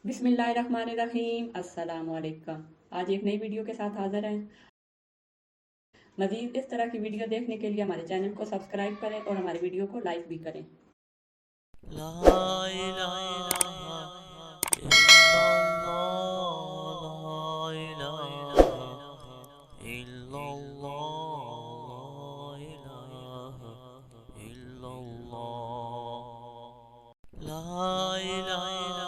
बिस्मिल्लाहिर्रहमानिर्रहीम अस्सलाम वालेकुम। आज एक नई वीडियो के साथ हाजिर हैं। मज़ीद इस तरह की वीडियो देखने के लिए हमारे चैनल को सब्सक्राइब करें और हमारी वीडियो को लाइक भी करें। ला इलाहा इल्लल्लाह, ला इलाहा इल्लल्लाह, ला इलाहा इल्लल्लाह, ला इलाहा इल्लल्लाह, ला इलाहा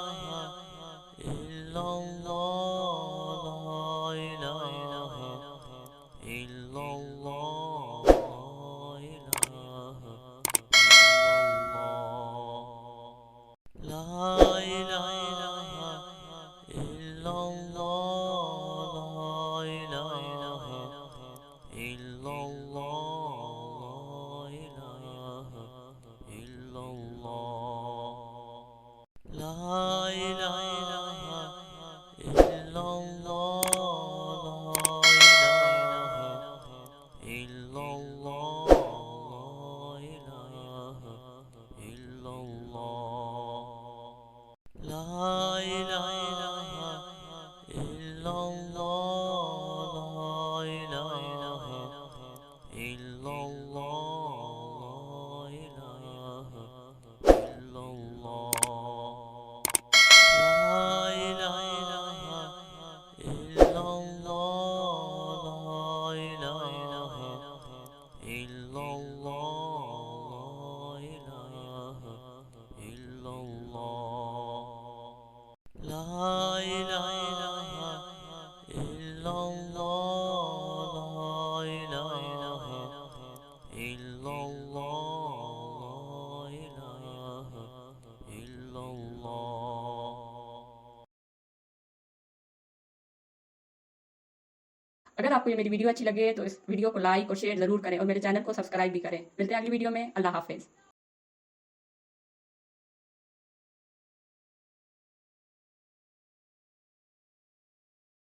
इल्लल्लाह, ला इलाहा इल्लल्लाह, ला इलाहा इल्लल्लाह, ला इलाहा इल्लल्लाह, ला इलाहा इल्लल्लाह, ला इलाहा इल्लल्लाह, ला इलाहा इल्लल्लाह, ला इलाहा इल्लल्लाह, ला इलाहा इल्लल्लाह, ला इलाहा इल्लल्लाह, ला इलाहा इल्लल्लाह, ला इलाहा इल्लल्लाह, ला इलाहा इल्लल्लाह, ला इलाहा इल्लल्लाह, ला इलाहा इल्लल्लाह, ला इलाहा इल्लल्लाह। अगर आपको ये मेरी वीडियो अच्छी लगे तो इस वीडियो को लाइक और शेयर ज़रूर करें और मेरे चैनल को सब्सक्राइब भी करें। मिलते हैं अगली वीडियो में। अल्लाह हाफिज़।